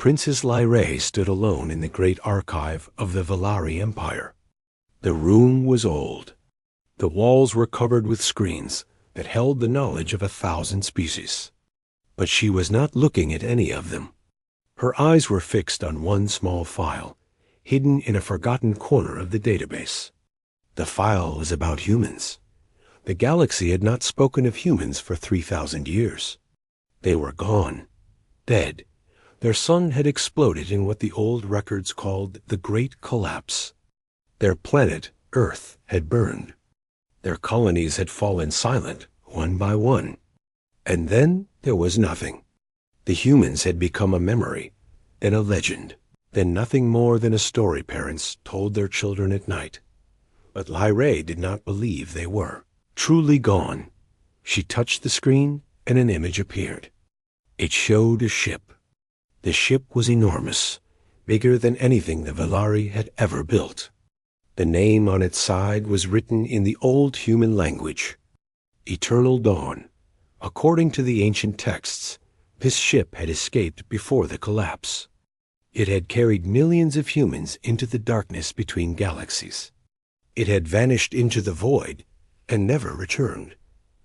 Princess Lyrae stood alone in the great archive of the Valari Empire. The room was old. The walls were covered with screens that held the knowledge of 1,000 species. But she was not looking at any of them. Her eyes were fixed on one small file, hidden in a forgotten corner of the database. The file was about humans. The galaxy had not spoken of humans for 3,000 years. They were gone, dead. Their sun had exploded in what the old records called the Great Collapse. Their planet, Earth, had burned. Their colonies had fallen silent, one by one. And then there was nothing. The humans had become a memory, then a legend, then nothing more than a story parents told their children at night. But Lyrae did not believe they were truly gone. She touched the screen, and an image appeared. It showed a ship. The ship was enormous, bigger than anything the Valari had ever built. The name on its side was written in the old human language, Eternal Dawn. According to the ancient texts, this ship had escaped before the collapse. It had carried millions of humans into the darkness between galaxies. It had vanished into the void and never returned.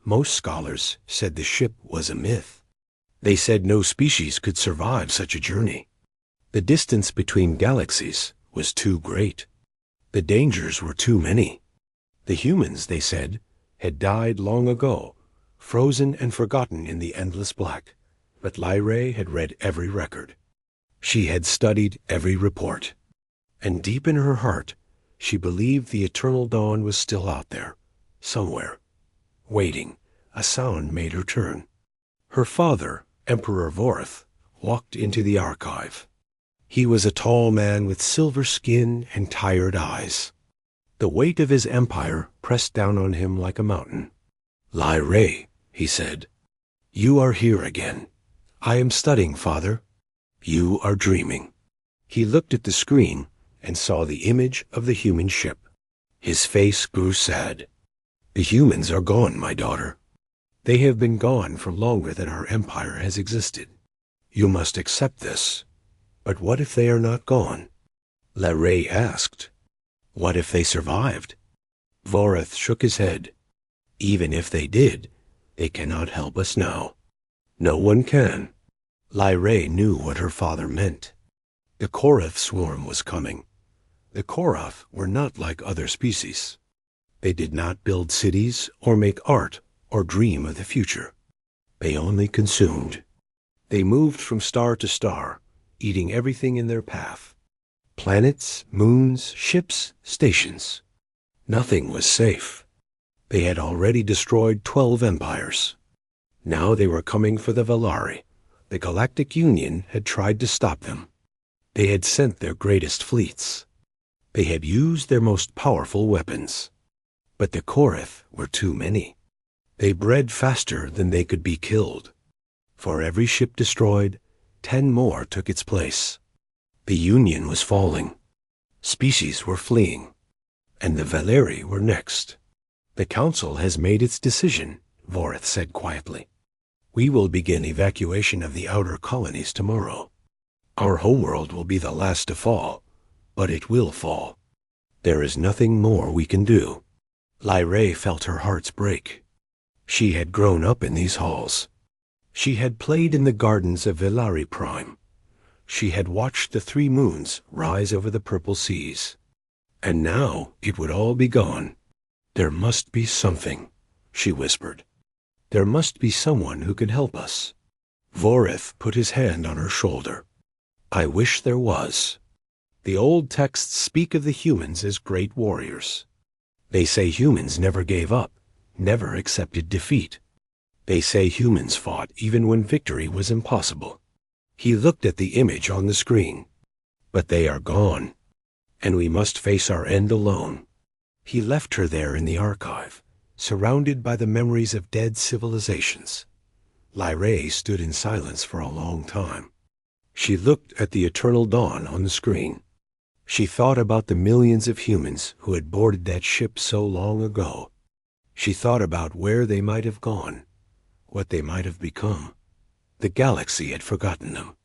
Most scholars said the ship was a myth. They said no species could survive such a journey. The distance between galaxies was too great. The dangers were too many. The humans, they said, had died long ago, frozen and forgotten in the endless black. But Lyrae had read every record. She had studied every report. And deep in her heart, she believed the Eternal Dawn was still out there, somewhere. Waiting, a sound made her turn. Her father, Emperor Vorith, walked into the archive. He was a tall man with silver skin and tired eyes. The weight of his empire pressed down on him like a mountain. "Lyrae," he said, "you are here again. I am studying, father. You are dreaming." He looked at the screen and saw the image of the human ship. His face grew sad. "The humans are gone, my daughter. They have been gone for longer than our empire has existed. You must accept this. But what if they are not gone?" Lyrae asked. "What if they survived?" Vorith shook his head. "Even if they did, they cannot help us now. No one can." Lyrae knew what her father meant. The Korath swarm was coming. The Korath were not like other species. They did not build cities or make art or dream of the future. They only consumed. They moved from star to star, eating everything in their path. Planets, moons, ships, stations. Nothing was safe. They had already destroyed 12 empires. Now they were coming for the Valari. The Galactic Union had tried to stop them. They had sent their greatest fleets. They had used their most powerful weapons. But the Korath were too many. They bred faster than they could be killed. For every ship destroyed, 10 more took its place. The Union was falling. Species were fleeing. And the Valeri were next. "The Council has made its decision," Vorith said quietly. "We will begin evacuation of the outer colonies tomorrow. Our homeworld will be the last to fall, but it will fall. There is nothing more we can do." Lyrae felt her heart break. She had grown up in these halls. She had played in the gardens of Valari Prime. She had watched the 3 moons rise over the purple seas. And now it would all be gone. "There must be something," she whispered. "There must be someone who can help us." Vorith put his hand on her shoulder. "I wish there was. The old texts speak of the humans as great warriors. They say humans never gave up, never accepted defeat. They say humans fought even when victory was impossible." He looked at the image on the screen. "But they are gone, and we must face our end alone." He left her there in the archive, surrounded by the memories of dead civilizations. Lyrae stood in silence for a long time. She looked at the Eternal Dawn on the screen. She thought about the millions of humans who had boarded that ship so long ago. She thought about where they might have gone, what they might have become. The galaxy had forgotten them.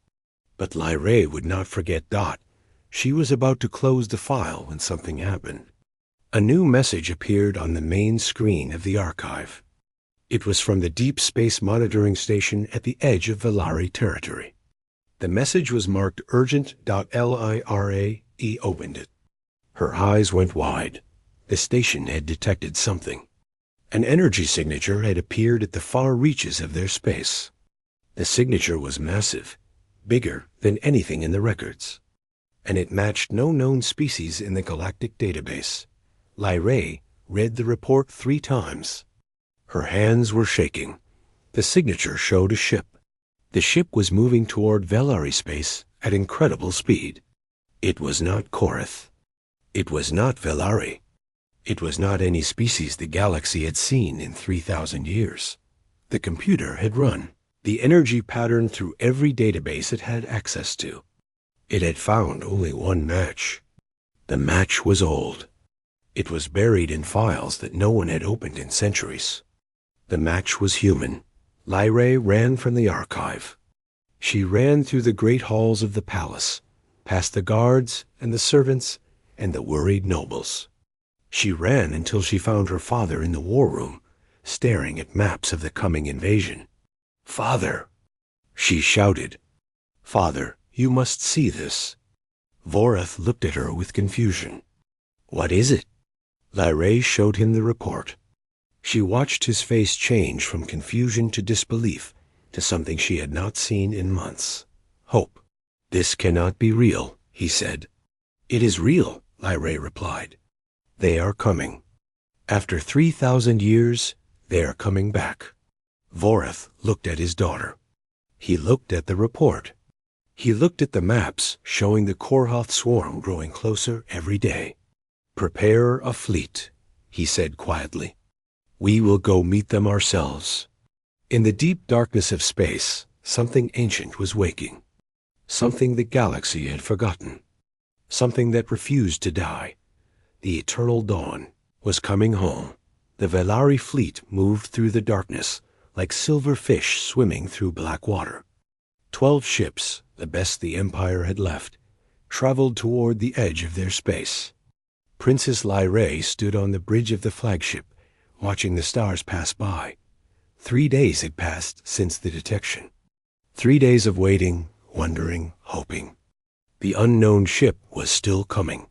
But Lyrae would not forget Dot. She was about to close the file when something happened. A new message appeared on the main screen of the archive. It was from the Deep Space Monitoring Station at the edge of Velari territory. The message was marked Urgent. Lyrae opened it. Her eyes went wide. The station had detected something. An energy signature had appeared at the far reaches of their space. The signature was massive, bigger than anything in the records, and it matched no known species in the galactic database. Lyrae read the report 3 times. Her hands were shaking. The signature showed a ship. The ship was moving toward Velari space at incredible speed. It was not Korath. It was not Velari. It was not any species the galaxy had seen in 3,000 years. The computer had run the energy pattern through every database it had access to. It had found only one match. The match was old. It was buried in files that no one had opened in centuries. The match was human. Lyrae ran from the archive. She ran through the great halls of the palace, past the guards and the servants and the worried nobles. She ran until she found her father in the war room, staring at maps of the coming invasion. "Father!" she shouted. "Father, you must see this." Vorath looked at her with confusion. "What is it?" Lyrae showed him the report. She watched his face change from confusion to disbelief to something she had not seen in months. "Hope. This cannot be real," he said. "It is real," Lyrae replied. "They are coming. After 3,000 years, they are coming back." Vorath looked at his daughter. He looked at the report. He looked at the maps showing the Korhoth swarm growing closer every day. "Prepare a fleet," he said quietly. "We will go meet them ourselves." In the deep darkness of space, something ancient was waking. Something the galaxy had forgotten. Something that refused to die. The eternal dawn was coming home. The Velari fleet moved through the darkness like silver fish swimming through black water. 12 ships, the best the Empire had left, traveled toward the edge of their space. Princess Lyrae stood on the bridge of the flagship, watching the stars pass by. 3 days had passed since the detection. 3 days of waiting, wondering, hoping. The unknown ship was still coming.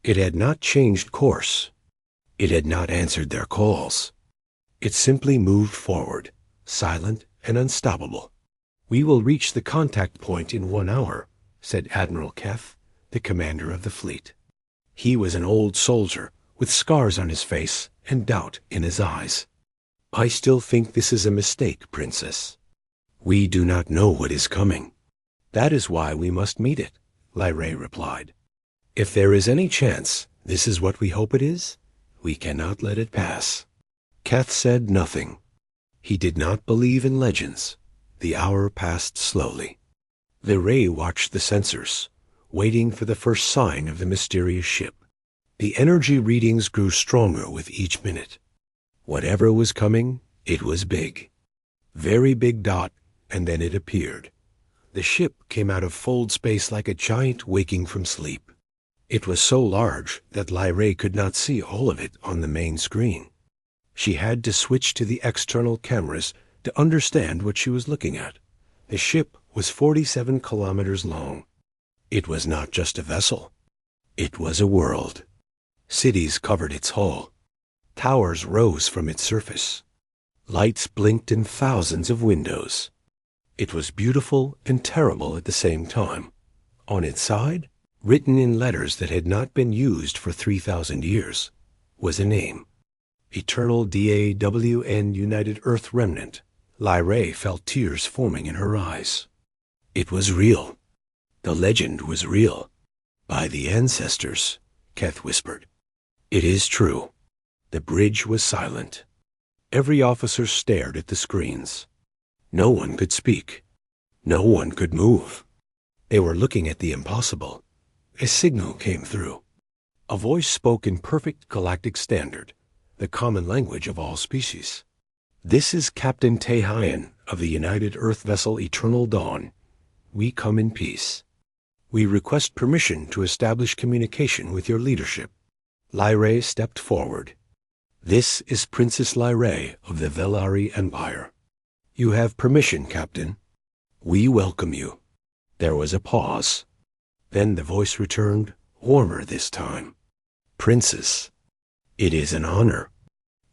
It had not changed course. It had not answered their calls. It simply moved forward, silent and unstoppable. "We will reach the contact point in 1 hour," said Admiral Keth, the commander of the fleet. He was an old soldier with scars on his face and doubt in his eyes. "I still think this is a mistake, Princess. We do not know what is coming." "That is why we must meet it," Lyrae replied. "If there is any chance this is what we hope it is, we cannot let it pass." Keth said nothing. He did not believe in legends. The hour passed slowly. Lyrae watched the sensors, waiting for the first sign of the mysterious ship. The energy readings grew stronger with each minute. Whatever was coming, it was big. Very big. And then it appeared. The ship came out of fold space like a giant waking from sleep. It was so large that Lyrae could not see all of it on the main screen. She had to switch to the external cameras to understand what she was looking at. The ship was 47 kilometers long. It was not just a vessel. It was a world. Cities covered its hull. Towers rose from its surface. Lights blinked in thousands of windows. It was beautiful and terrible at the same time. On its side, written in letters that had not been used for 3,000 years, was a name. Eternal DAWN United Earth Remnant. Lyrae felt tears forming in her eyes. It was real. The legend was real. "By the ancestors," Keth whispered. "It is true." The bridge was silent. Every officer stared at the screens. No one could speak. No one could move. They were looking at the impossible. A signal came through. A voice spoke in perfect galactic standard, the common language of all species. "This is Captain Tehian of the United Earth vessel Eternal Dawn. we come in peace. We request permission to establish communication with your leadership." Lyrae stepped forward. "This is Princess Lyrae of the Velari Empire. You have permission, Captain. We welcome you." There was a pause. Then the voice returned, warmer this time. "Princess, it is an honor.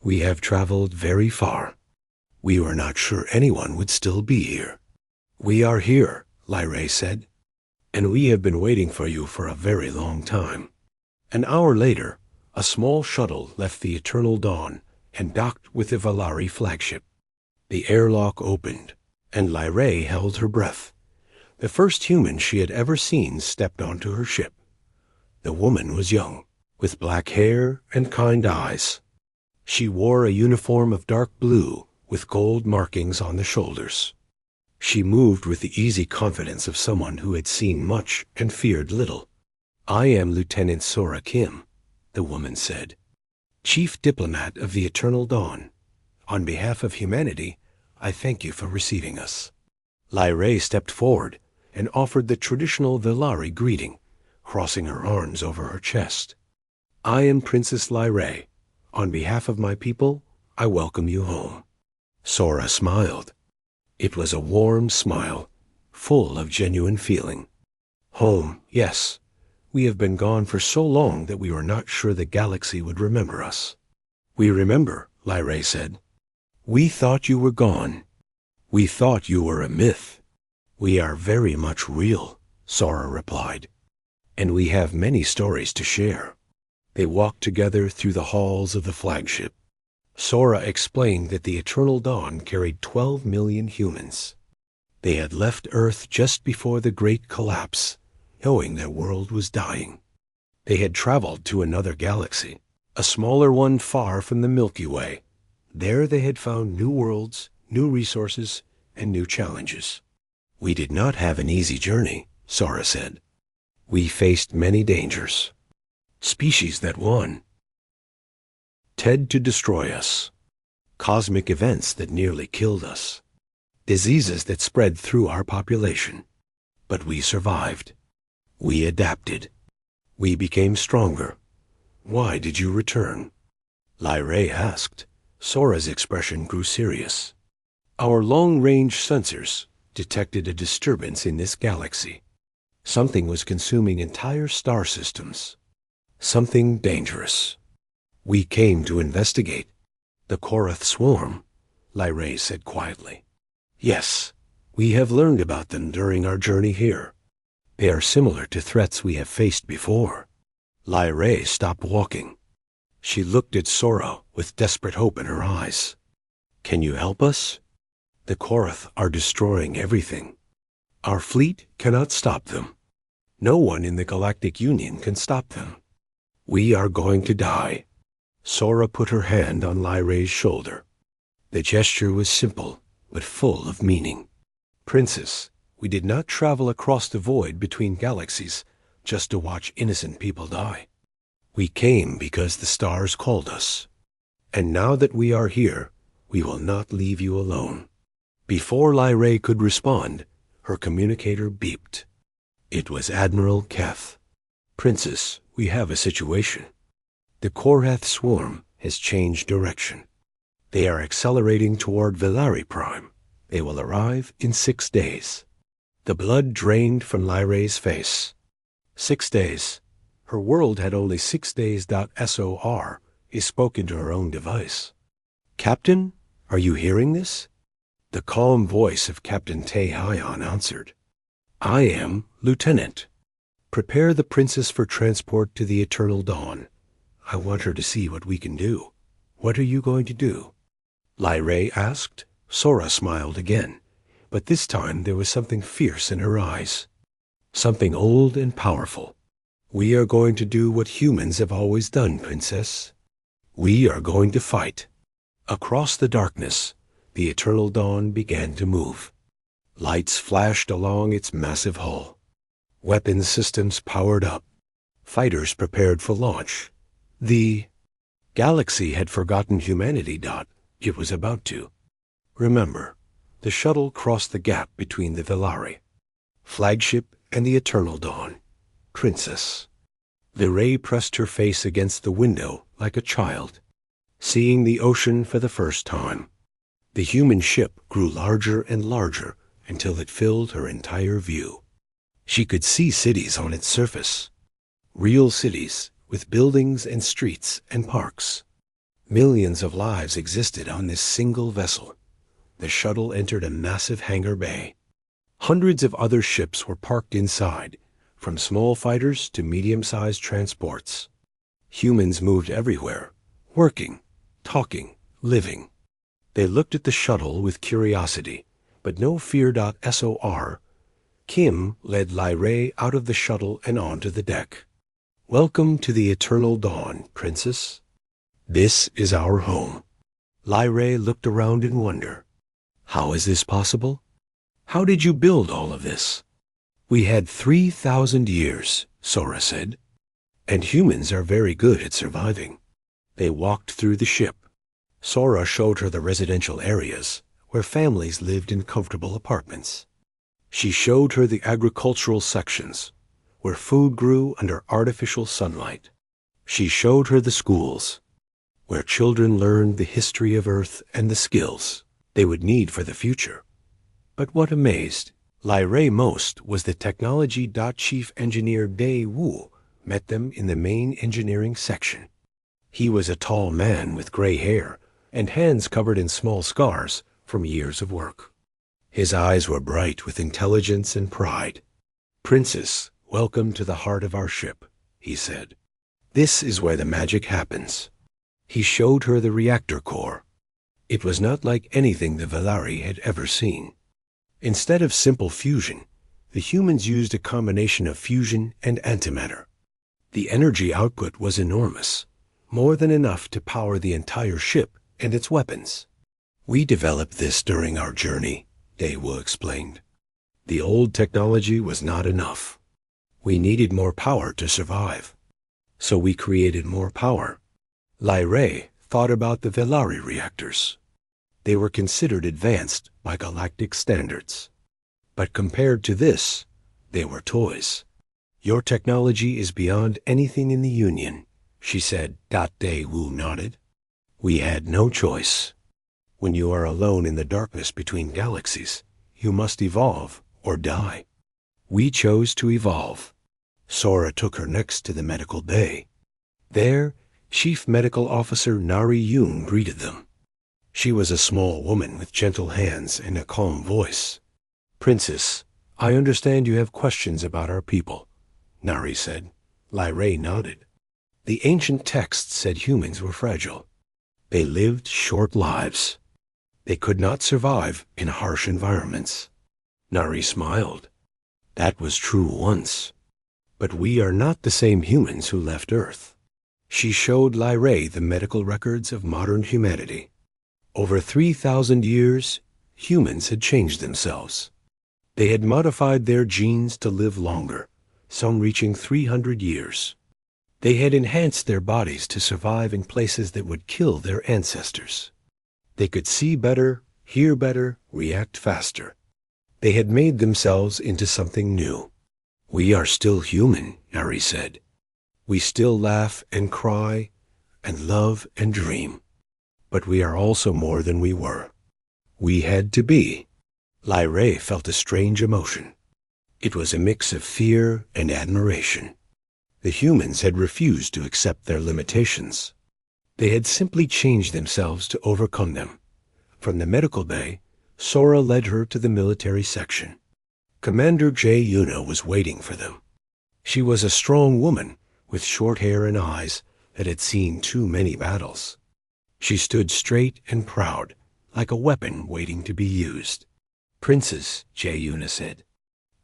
We have traveled very far. We were not sure anyone would still be here." "We are here," Lyrae said, "and we have been waiting for you for a very long time." An hour later, a small shuttle left the Eternal Dawn and docked with the Velari flagship. The airlock opened, and Lyrae held her breath. The first human she had ever seen stepped onto her ship. The woman was young, with black hair and kind eyes. She wore a uniform of dark blue with gold markings on the shoulders. She moved with the easy confidence of someone who had seen much and feared little. "I am Lieutenant Sora Kim," the woman said, "Chief Diplomat of the Eternal Dawn. On behalf of humanity, I thank you for receiving us." Lyrae stepped forward and offered the traditional Velari greeting, crossing her arms over her chest. "I am Princess Lyrae. On behalf of my people, I welcome you home." Sora smiled. It was a warm smile, full of genuine feeling. "Home, yes. We have been gone for so long that we were not sure the galaxy would remember us." "We remember," Lyrae said. "We thought you were gone. We thought you were a myth." "We are very much real," Sora replied, "and we have many stories to share." They walked together through the halls of the flagship. Sora explained that the Eternal Dawn carried 12 million humans. They had left Earth just before the Great Collapse, knowing their world was dying. They had traveled to another galaxy, a smaller one far from the Milky Way. There they had found new worlds, new resources, and new challenges. "We did not have an easy journey," Sora said. "We faced many dangers. Species that won. Ted to destroy us. Cosmic events that nearly killed us. Diseases that spread through our population. But we survived. We adapted. We became stronger. Why did you return?" Lyrae asked. Sora's expression grew serious. "Our long-range sensors detected a disturbance in this galaxy. Something was consuming entire star systems. Something dangerous. We came to investigate." "The Korath swarm," Lyrae said quietly. "Yes, we have learned about them during our journey here. They are similar to threats we have faced before." Lyrae stopped walking. She looked at Sora with desperate hope in her eyes. "Can you help us? The Korath are destroying everything. Our fleet cannot stop them. No one in the Galactic Union can stop them. We are going to die." Sora put her hand on Lyrae's shoulder. The gesture was simple, but full of meaning. "Princess, we did not travel across the void between galaxies just to watch innocent people die. We came because the stars called us. And now that we are here, we will not leave you alone." Before Lyrae could respond, her communicator beeped. It was Admiral Keth. "Princess, we have a situation. The Korath swarm has changed direction. They are accelerating toward Velari Prime. They will arrive in 6 days." The blood drained from Lyrae's face. 6 days. Her world had only 6 days. SOR. He spoke into her own device. "Captain, are you hearing this?" The calm voice of Captain Tae-Hyon answered. "I am, Lieutenant. Prepare the princess for transport to the Eternal Dawn. I want her to see what we can do." "What are you going to do?" Lyrae asked. Sora smiled again, but this time there was something fierce in her eyes. Something old and powerful. "We are going to do what humans have always done, Princess. We are going to fight." Across the darkness, the Eternal Dawn began to move. Lights flashed along its massive hull. Weapons systems powered up. Fighters prepared for launch. The galaxy had forgotten humanity. It was about to. Remember, the shuttle crossed the gap between the Velari. Flagship and the Eternal Dawn. Princess. Lyrae pressed her face against the window like a child, seeing the ocean for the first time. The human ship grew larger and larger until it filled her entire view. She could see cities on its surface. Real cities with buildings and streets and parks. Millions of lives existed on this single vessel. The shuttle entered a massive hangar bay. Hundreds of other ships were parked inside, from small fighters to medium-sized transports. Humans moved everywhere, working, talking, living. They looked at the shuttle with curiosity, but no fear.sor. Kim led Lyrae out of the shuttle and onto the deck. Welcome to the Eternal Dawn, Princess. This is our home. Lyrae looked around in wonder. How is this possible? How did you build all of this? We had 3,000 years, Sora said. And humans are very good at surviving. They walked through the ship. Sora showed her the residential areas, where families lived in comfortable apartments. She showed her the agricultural sections, where food grew under artificial sunlight. She showed her the schools, where children learned the history of Earth and the skills they would need for the future. But what amazed Lyrae most was the technology. Chief Engineer Dae Wu met them in the main engineering section. He was a tall man with gray hair and hands covered in small scars from years of work. His eyes were bright with intelligence and pride. Princess, welcome to the heart of our ship, he said. This is where the magic happens. He showed her the reactor core. It was not like anything the Valari had ever seen. Instead of simple fusion, the humans used a combination of fusion and antimatter. The energy output was enormous, more than enough to power the entire ship and its weapons. We developed this during our journey, Daewu explained. The old technology was not enough. We needed more power to survive. So we created more power. Lyrae thought about the Valari reactors. They were considered advanced by galactic standards. But compared to this, they were toys. Your technology is beyond anything in the Union, she said. Daewu nodded. We had no choice. When you are alone in the darkness between galaxies, you must evolve or die. We chose to evolve. Sora took her next to the medical bay. There, Chief Medical Officer Nari Yoon greeted them. She was a small woman with gentle hands and a calm voice. Princess, I understand you have questions about our people, Nari said. Lyrae nodded. The ancient texts said humans were fragile. They lived short lives. They could not survive in harsh environments. Nari smiled. That was true once. But we are not the same humans who left Earth. She showed Lyrae the medical records of modern humanity. Over 3,000 years, humans had changed themselves. They had modified their genes to live longer, some reaching 300 years. They had enhanced their bodies to survive in places that would kill their ancestors. They could see better, hear better, react faster. They had made themselves into something new. We are still human, Nari said. We still laugh and cry and love and dream. But we are also more than we were. We had to be. Lyrae felt a strange emotion. It was a mix of fear and admiration. The humans had refused to accept their limitations. They had simply changed themselves to overcome them. From the medical bay, Sora led her to the military section. Commander Jay Yuna was waiting for them. She was a strong woman with short hair and eyes that had seen too many battles. She stood straight and proud, like a weapon waiting to be used. Princess, Jay Yuna said,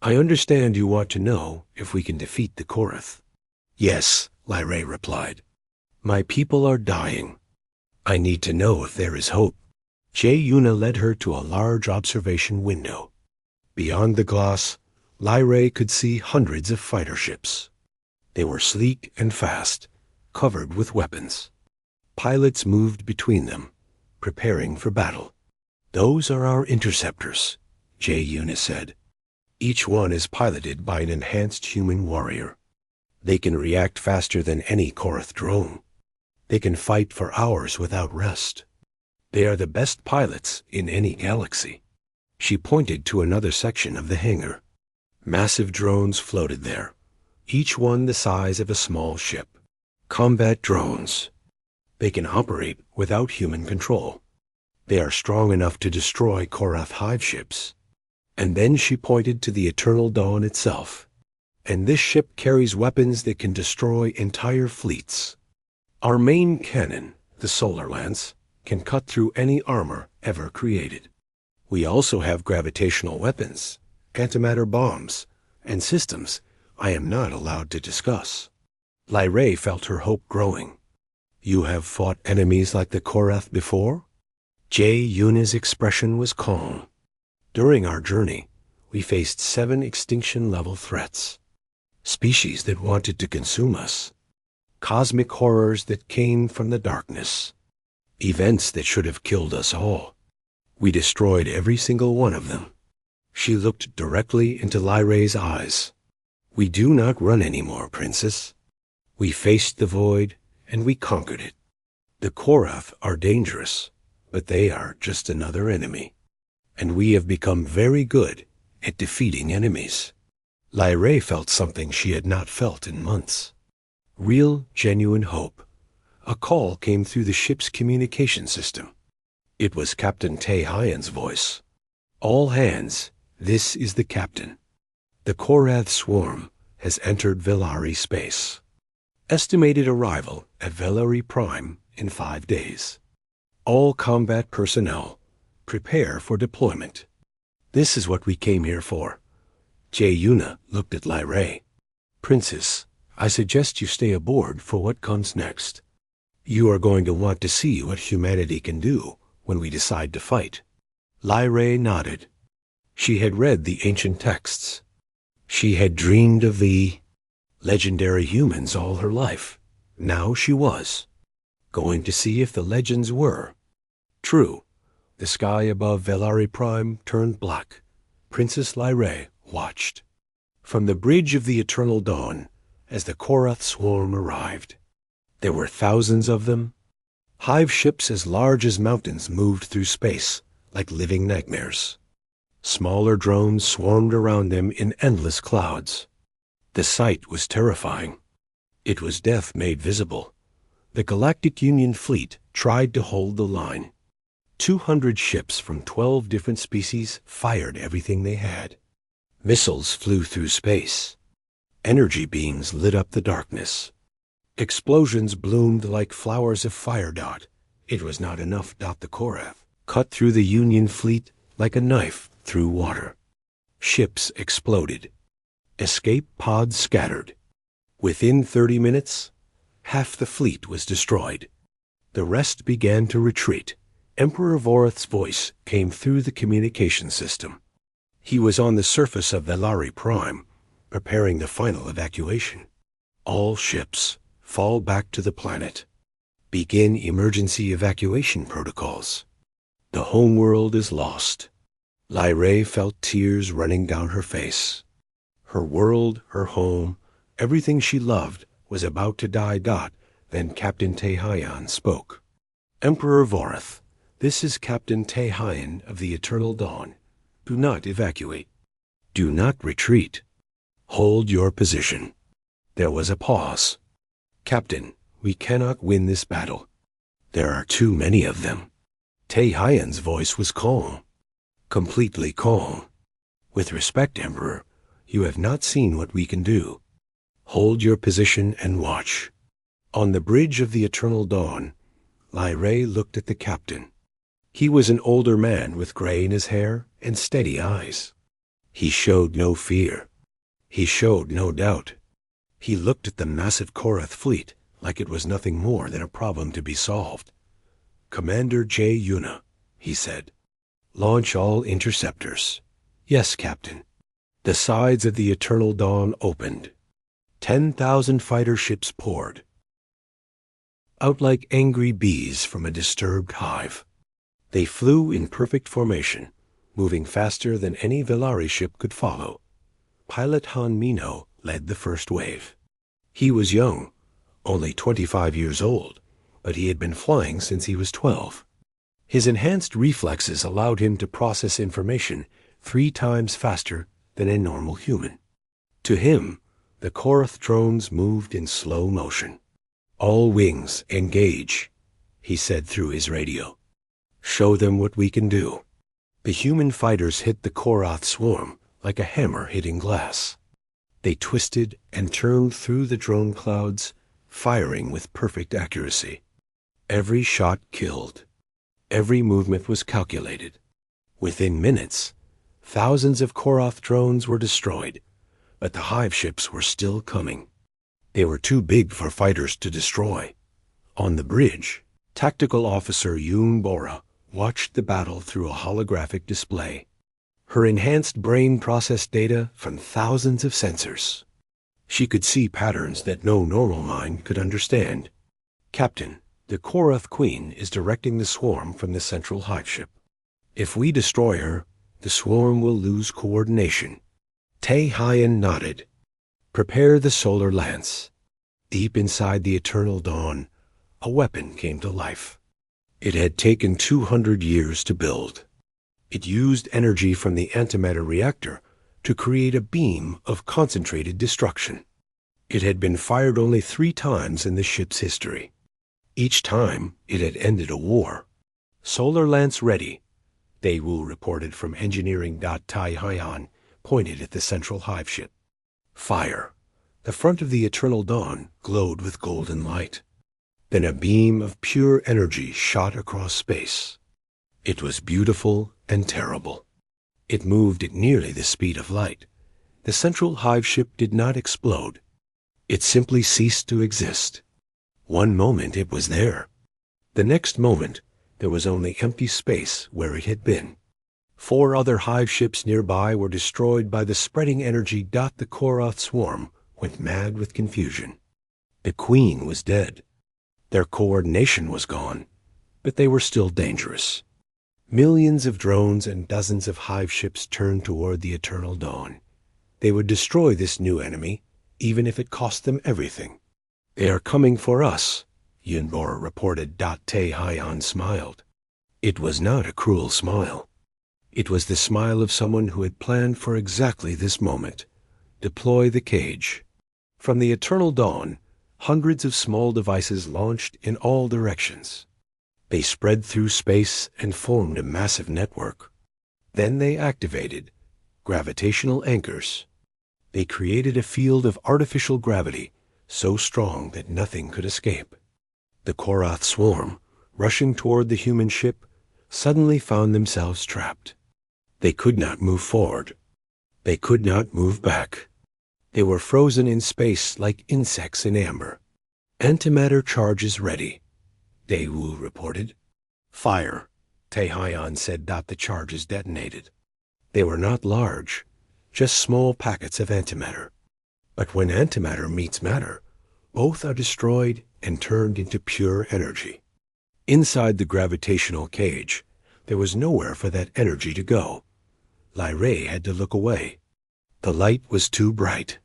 I understand you want to know if we can defeat the Korath. Yes, Lyrae replied. My people are dying. I need to know if there is hope. Jay Yuna led her to a large observation window. Beyond the glass, Lyrae could see hundreds of fighter ships. They were sleek and fast, covered with weapons. Pilots moved between them, preparing for battle. Those are our interceptors, Jay Yuna said. Each one is piloted by an enhanced human warrior. They can react faster than any Korath drone. They can fight for hours without rest. They are the best pilots in any galaxy. She pointed to another section of the hangar. Massive drones floated there, each one the size of a small ship. Combat drones. They can operate without human control. They are strong enough to destroy Korath hive ships. And then she pointed to the Eternal Dawn itself. And this ship carries weapons that can destroy entire fleets. Our main cannon, the Solar Lance, can cut through any armor ever created. We also have gravitational weapons, antimatter bombs, and systems I am not allowed to discuss. Lyrae felt her hope growing. You have fought enemies like the Korath before? Yuna's expression was calm. During our journey, we faced 7 extinction-level threats. Species that wanted to consume us. Cosmic horrors that came from the darkness. Events that should have killed us all. We destroyed every single one of them. She looked directly into Lyrae's eyes. We do not run anymore, Princess. We faced the void, and we conquered it. The Korath are dangerous, but they are just another enemy. And we have become very good at defeating enemies. Lyrae felt something she had not felt in months. Real, genuine hope. A call came through the ship's communication system. It was Captain Tehayan's voice. All hands, this is the captain. The Korath swarm has entered Velari space. Estimated arrival at Velari Prime in 5 days. All combat personnel, prepare for deployment. This is what we came here for. Yuna looked at Lyrae. Princess, I suggest you stay aboard for what comes next. You are going to want to see what humanity can do when we decide to fight. Lyrae nodded. She had read the ancient texts. She had dreamed of the legendary humans all her life. Now she was going to see if the legends were true. The sky above Velari Prime turned black. Princess Lyrae watched from the bridge of the Eternal Dawn as the Korath swarm arrived. There were thousands of them. Hive ships as large as mountains moved through space like living nightmares. Smaller drones swarmed around them in endless clouds. The sight was terrifying. It was death made visible. The Galactic Union fleet tried to hold the line. 200 ships from 12 different species fired everything they had. Missiles flew through space. Energy beams lit up the darkness. Explosions bloomed like flowers of fire dot. It was not enough. The Korath cut through the Union fleet like a knife through water. Ships exploded. Escape pods scattered. Within 30 minutes, half the fleet was destroyed. The rest began to retreat. Emperor Vorath's voice came through the communication system. He was on the surface of Velari Prime, preparing the final evacuation. All ships, fall back to the planet. Begin emergency evacuation protocols. The homeworld is lost. Lyrae felt tears running down her face. Her world, her home, everything she loved was about to die. Then Captain Tehayan spoke. Emperor Vorath, this is Captain Tehayan of the Eternal Dawn. Do not evacuate. Do not retreat. Hold your position. There was a pause. Captain, we cannot win this battle. There are too many of them. Tehayan's voice was calm. Completely calm. With respect, Emperor, you have not seen what we can do. Hold your position and watch. On the bridge of the Eternal Dawn, Lyrae looked at the captain. He was an older man with gray in his hair and steady eyes. He showed no fear. He showed no doubt. He looked at the massive Korath fleet like it was nothing more than a problem to be solved. Commander Yuna, he said, launch all interceptors. Yes, Captain. The sides of the Eternal Dawn opened. 10,000 fighter ships poured out like angry bees from a disturbed hive. They flew in perfect formation, moving faster than any Velari ship could follow, pilot Han Mino led the first wave. He was young, only 25 years old, but he had been flying since he was 12. His enhanced reflexes allowed him to process information 3 times faster than a normal human. To him, the Korath drones moved in slow motion. "All wings, engage," he said through his radio. "Show them what we can do." The human fighters hit the Korath swarm like a hammer hitting glass. They twisted and turned through the drone clouds, firing with perfect accuracy. Every shot killed. Every movement was calculated. Within minutes, thousands of Korath drones were destroyed, but the hive ships were still coming. They were too big for fighters to destroy. On the bridge, Tactical Officer Yoon Bora watched the battle through a holographic display. Her enhanced brain processed data from thousands of sensors. She could see patterns that no normal mind could understand. "Captain, the Korath Queen is directing the swarm from the central hive ship. If we destroy her, the swarm will lose coordination." Tae Hyen nodded. "Prepare the solar lance." Deep inside the eternal dawn, a weapon came to life. It had taken 200 years to build. It used energy from the antimatter reactor to create a beam of concentrated destruction. It had been fired only 3 times in the ship's history. Each time, it had ended a war. "Solar lance ready," Daewoo reported from engineering. Tai Hyan pointed at the central hive ship. Fire. The front of the eternal dawn glowed with golden light. Then a beam of pure energy shot across space. It was beautiful and terrible. It moved at nearly the speed of light. The central hive ship did not explode. It simply ceased to exist. One moment it was there. The next moment there was only empty space where it had been. 4 other hive ships nearby were destroyed by the spreading energy. The Korath swarm went mad with confusion. The Queen was dead. Their coordination was gone, but they were still dangerous. Millions of drones and dozens of hive ships turned toward the eternal dawn. They would destroy this new enemy, even if it cost them everything. "They are coming for us," Yunbor reported. Tae Hyan smiled. It was not a cruel smile. It was the smile of someone who had planned for exactly this moment. Deploy the cage. From the eternal dawn, hundreds of small devices launched in all directions. They spread through space and formed a massive network. Then they activated gravitational anchors. They created a field of artificial gravity so strong that nothing could escape. The Korath swarm, rushing toward the human ship, suddenly found themselves trapped. They could not move forward. They could not move back. They were frozen in space like insects in amber. "Antimatter charges ready," Daewoo reported. "Fire," Tae Hyan said. The charges detonated. They were not large, just small packets of antimatter. But when antimatter meets matter, both are destroyed and turned into pure energy. Inside the gravitational cage, there was nowhere for that energy to go. Lyrae had to look away. The light was too bright.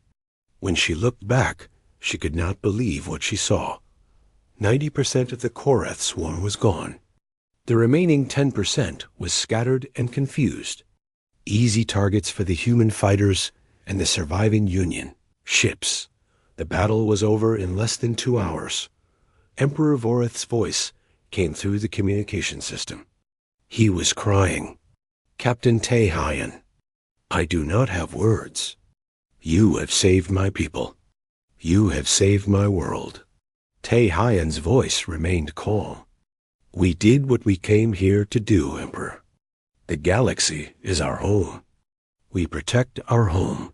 When she looked back, she could not believe what she saw. 90% of the Korath swarm was gone. The remaining 10% was scattered and confused. Easy targets for the human fighters and the surviving Union ships. The battle was over in less than 2 hours. Emperor Vorith's voice came through the communication system. He was crying. "Captain Tae Hyan, I do not have words. You have saved my people. You have saved my world." Tae Hyan's voice remained calm. "We did what we came here to do, Emperor. The galaxy is our home. We protect our home."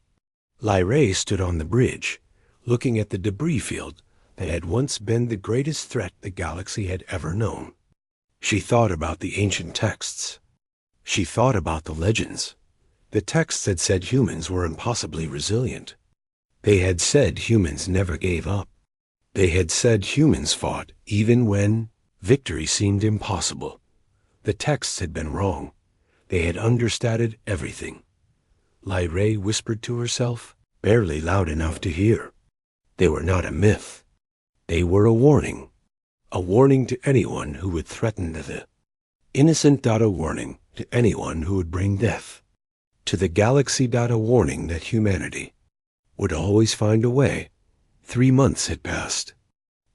Lyrae stood on the bridge, looking at the debris field that had once been the greatest threat the galaxy had ever known. She thought about the ancient texts. She thought about the legends. The texts had said humans were impossibly resilient. They had said humans never gave up. They had said humans fought even when victory seemed impossible. The texts had been wrong. They had understated everything. Lyrae whispered to herself, barely loud enough to hear. They were not a myth. They were a warning to anyone who would threaten the innocent. A warning to anyone who would bring death. To the galaxy. A warning that humanity would always find a way. 3 months had passed.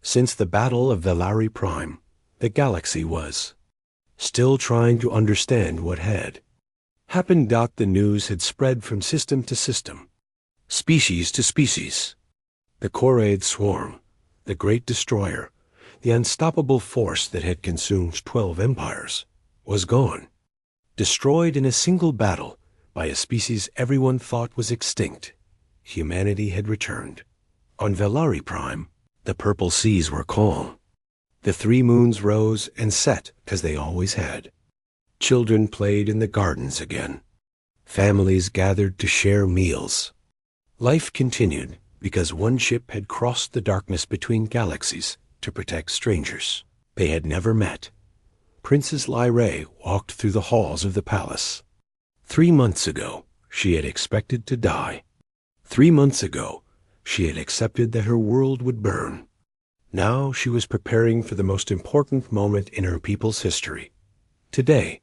Since the Battle of Velari Prime, the galaxy was still trying to understand what had happened. The news had spread from system to system, species to species. The Koraid swarm, the great destroyer, the unstoppable force that had consumed 12 empires, was gone, destroyed in a single battle by a species everyone thought was extinct. Humanity had returned. On Velari Prime, the purple seas were calm. The 3 moons rose and set as they always had. Children played in the gardens again. Families gathered to share meals. Life continued because one ship had crossed the darkness between galaxies to protect strangers they had never met. Princess Lyrae walked through the halls of the palace. 3 months ago, she had expected to die. 3 months ago, she had accepted that her world would burn. Now she was preparing for the most important moment in her people's history. Today,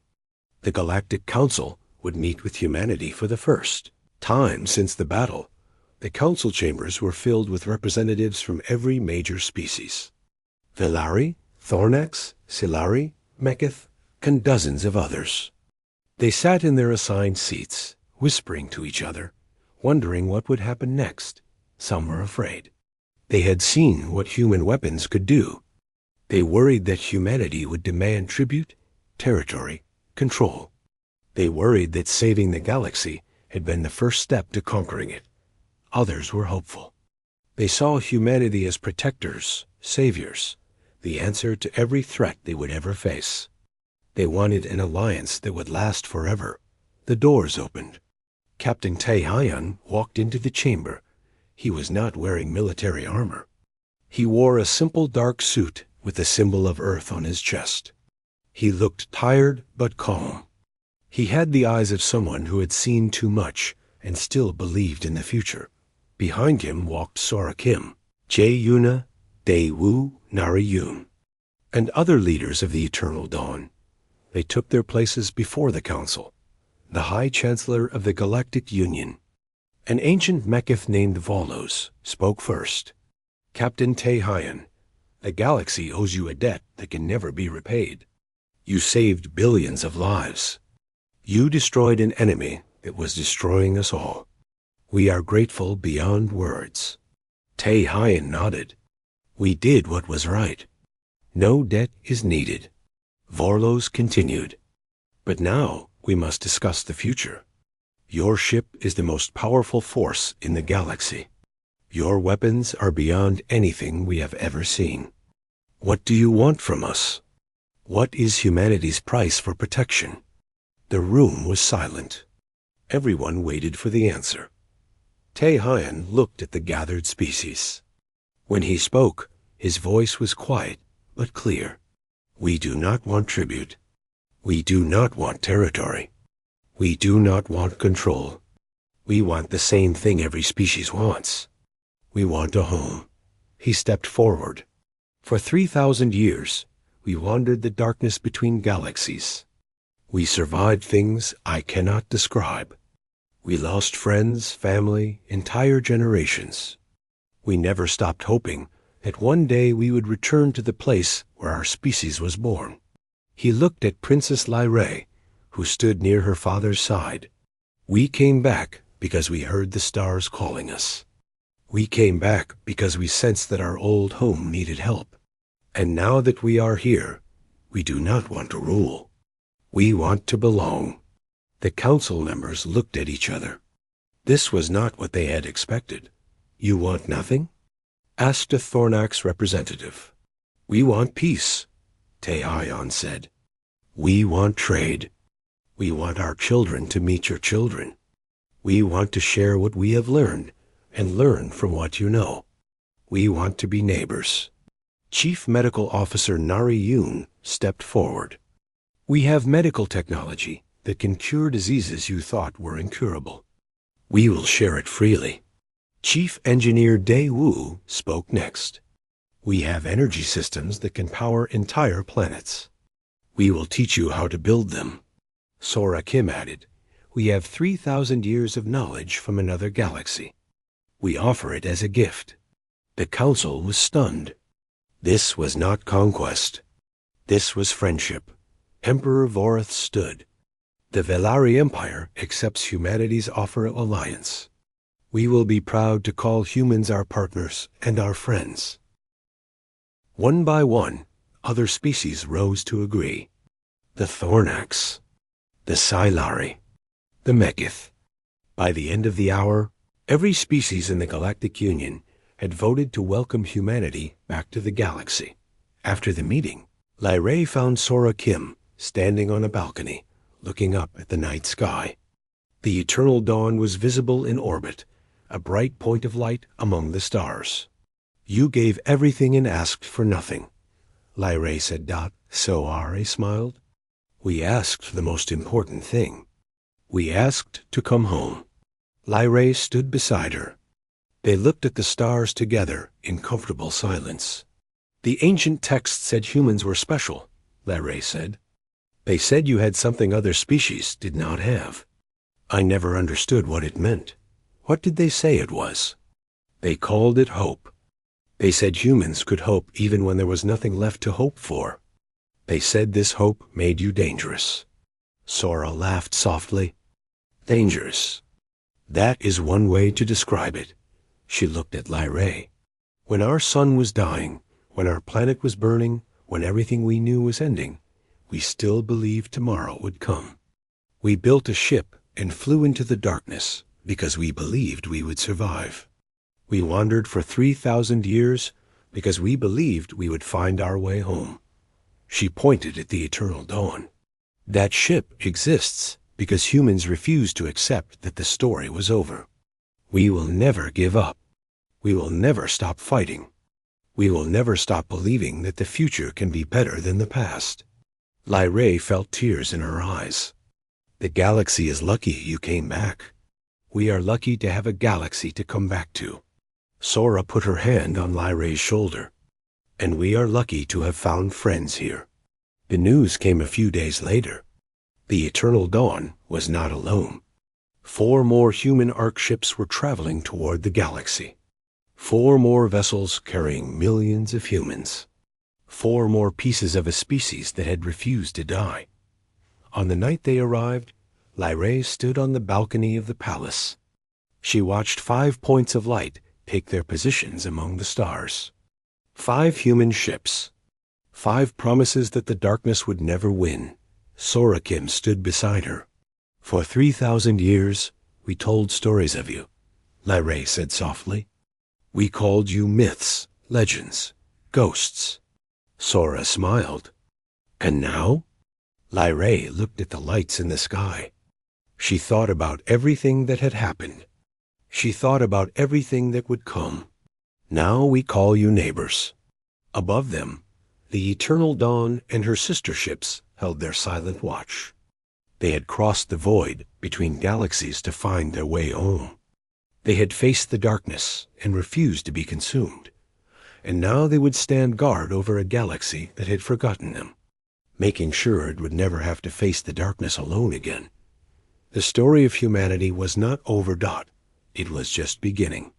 the Galactic Council would meet with humanity for the first time since the battle. The council chambers were filled with representatives from every major species. Velari, Thornax, Silari, Mekith, and dozens of others. They sat in their assigned seats, whispering to each other, wondering what would happen next. Some were afraid. They had seen what human weapons could do. They worried that humanity would demand tribute, territory, control. They worried that saving the galaxy had been the first step to conquering it. Others were hopeful. They saw humanity as protectors, saviors, the answer to every threat they would ever face. They wanted an alliance that would last forever. The doors opened. Captain Taehyun walked into the chamber. He was not wearing military armor. He wore a simple dark suit with the symbol of Earth on his chest. He looked tired but calm. He had the eyes of someone who had seen too much and still believed in the future. Behind him walked Sora Kim, Jae Yuna, Dae Woo, Nari Yoon, and other leaders of the Eternal Dawn. They took their places before the council. The High Chancellor of the Galactic Union, an ancient Mekith named Volos, spoke first. Captain Taehyun, the galaxy owes you a debt that can never be repaid. You saved billions of lives. You destroyed an enemy that was destroying us all. We are grateful beyond words. Taehyun nodded. We did what was right. No debt is needed. Vorlos continued. But now we must discuss the future. Your ship is the most powerful force in the galaxy. Your weapons are beyond anything we have ever seen. What do you want from us? What is humanity's price for protection? The room was silent. Everyone waited for the answer. Taehyun looked at the gathered species. When he spoke, his voice was quiet but clear. We do not want tribute. We do not want territory. We do not want control. We want the same thing every species wants. We want a home. He stepped forward. For 3,000 years, we wandered the darkness between galaxies. We survived things I cannot describe. We lost friends, family, entire generations. We never stopped hoping that one day we would return to the place where our species was born. He looked at Princess Lyrae, who stood near her father's side. We came back because we heard the stars calling us. We came back because we sensed that our old home needed help. And now that we are here, we do not want to rule. We want to belong. The council members looked at each other. This was not what they had expected. You want nothing? Asked a Thornax representative. We want peace, Taehyun said. We want trade. We want our children to meet your children. We want to share what we have learned and learn from what you know. We want to be neighbors. Chief Medical Officer Nari Yoon stepped forward. We have medical technology that can cure diseases you thought were incurable. We will share it freely. Chief Engineer Dae Woo spoke next. We have energy systems that can power entire planets. We will teach you how to build them. Sora Kim added, we have 3,000 years of knowledge from another galaxy. We offer it as a gift. The council was stunned. This was not conquest. This was friendship. Emperor Vorith stood. The Velari Empire accepts humanity's offer of alliance. We will be proud to call humans our partners and our friends. One by one, other species rose to agree. The Thornax, the Silari, the Mekith. By the end of the hour, every species in the Galactic Union had voted to welcome humanity back to the galaxy. After the meeting, Lyrae found Sora Kim standing on a balcony, looking up at the night sky. The eternal dawn was visible in orbit, a bright point of light among the stars. You gave everything and asked for nothing, Lyrae said. Soare smiled. We asked the most important thing. We asked to come home. Lyrae stood beside her. They looked at the stars together in comfortable silence. The ancient texts said humans were special, Lyrae said. They said you had something other species did not have. I never understood what it meant. What did they say it was? They called it hope. They said humans could hope even when there was nothing left to hope for. They said this hope made you dangerous. Sora laughed softly. Dangerous. That is one way to describe it. She looked at Lyrae. When our sun was dying, when our planet was burning, when everything we knew was ending, we still believed tomorrow would come. We built a ship and flew into the darkness because we believed we would survive. We wandered for 3,000 years because we believed we would find our way home. She pointed at the eternal dawn. That ship exists because humans refused to accept that the story was over. We will never give up. We will never stop fighting. We will never stop believing that the future can be better than the past. Lyrae felt tears in her eyes. The galaxy is lucky you came back. We are lucky to have a galaxy to come back to. Sora put her hand on Lyrae's shoulder. And we are lucky to have found friends here. The news came a few days later. The Eternal Dawn was not alone. 4 more human Ark ships were traveling toward the galaxy. 4 more vessels carrying millions of humans. 4 more pieces of a species that had refused to die. On the night they arrived, Lyrae stood on the balcony of the palace. She watched 5 points of light take their positions among the stars. 5 human ships. 5 promises that the darkness would never win. Sora Kim stood beside her. For 3,000 years, we told stories of you, Lyrae said softly. We called you myths, legends, ghosts. Sora smiled. And now? Lyrae looked at the lights in the sky. She thought about everything that had happened. She thought about everything that would come. Now we call you neighbors. Above them, the Eternal Dawn and her sister ships held their silent watch. They had crossed the void between galaxies to find their way home. They had faced the darkness and refused to be consumed. And now they would stand guard over a galaxy that had forgotten them, making sure it would never have to face the darkness alone again. The story of humanity was not over. It was just beginning.